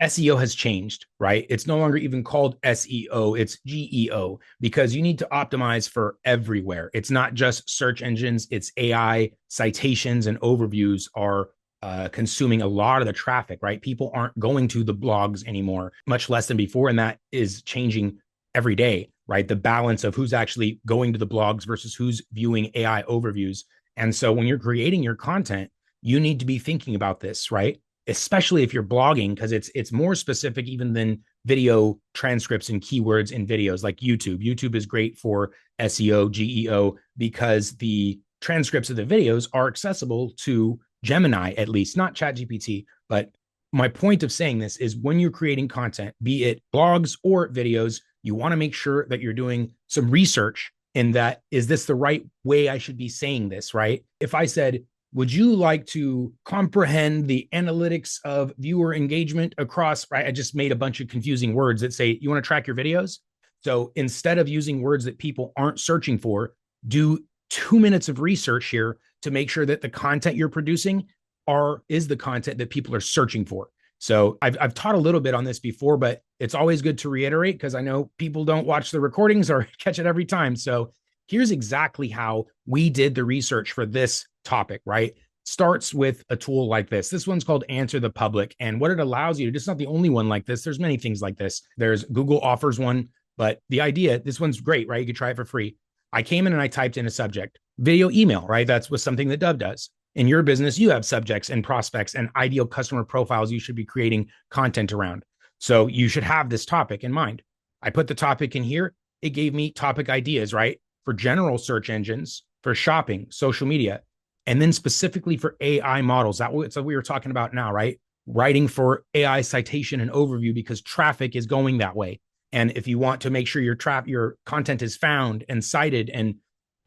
SEO has changed, right? It's no longer even called SEO, it's GEO because you need to optimize for everywhere. It's not just search engines, it's AI citations and overviews are consuming a lot of the traffic, right? People aren't going to the blogs anymore, much less than before. And that is changing every day, right? The balance of who's actually going to the blogs versus who's viewing AI overviews. And so when you're creating your content, you need to be thinking about this, right? Especially if you're blogging, because it's more specific even than video transcripts and keywords in videos like YouTube. YouTube is great for SEO, GEO, because the transcripts of the videos are accessible to Gemini, at least, not ChatGPT. But my point of saying this is when you're creating content, be it blogs or videos, you want to make sure that you're doing some research in that, is this the right way I should be saying this, right? If I said, would you like to comprehend the analytics of viewer engagement across, right? I just made a bunch of confusing words that say, you want to track your videos? So instead of using words that people aren't searching for, do 2 minutes of research here to make sure that the content you're producing is the content that people are searching for. So I've taught a little bit on this before, but it's always good to reiterate because I know people don't watch the recordings or catch it every time. So here's exactly how we did the research for this topic, right? Starts with a tool like this. This one's called Answer the Public. And what it allows you to, it's not the only one like this. There's many things like this. There's Google offers one, but the idea, this one's great, right? You could try it for free. I came in and I typed in a subject, video email, right? That's was something that Dubb does. In your business, you have subjects and prospects and ideal customer profiles you should be creating content around. So you should have this topic in mind. I put the topic in here. It gave me topic ideas, right? For general search engines, for shopping, social media, and then specifically for AI models. That's what we were talking about now, right? Writing for AI citation and overview because traffic is going that way. And if you want to make sure your content is found and cited and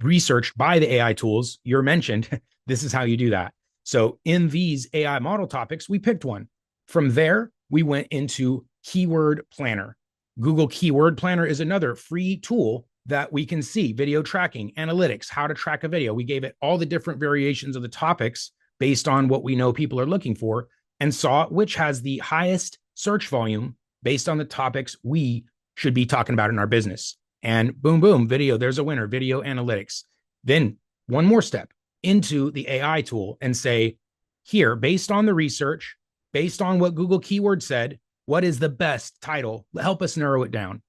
researched by the AI tools you're mentioned, this is how you do that. So in these AI model topics, we picked one. From there, we went into Keyword Planner. Google Keyword Planner is another free tool that we can see video tracking, analytics, how to track a video. We gave it all the different variations of the topics based on what we know people are looking for and saw which has the highest search volume based on the topics we should be talking about in our business. And boom, boom, video, there's a winner, video analytics. Then one more step into the AI tool and say, here, based on the research, based on what Google Keyword said, what is the best title? Help us narrow it down.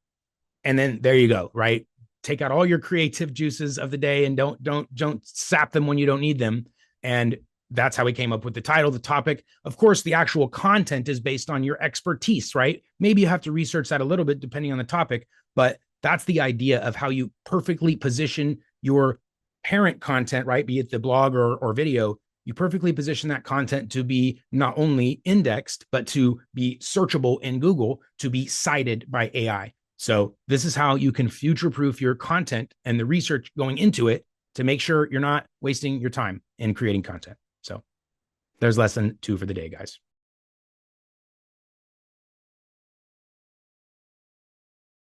And then there you go, right? Take out all your creative juices of the day and don't sap them when you don't need them. And that's how we came up with the title, the topic. Of course, the actual content is based on your expertise, right? Maybe you have to research that a little bit depending on the topic, but that's the idea of how you perfectly position your parent content, right? Be it the blog or video, you perfectly position that content to be not only indexed, but to be searchable in Google, to be cited by AI. So this is how you can future-proof your content and the research going into it to make sure you're not wasting your time in creating content. So there's lesson 2 for the day, guys.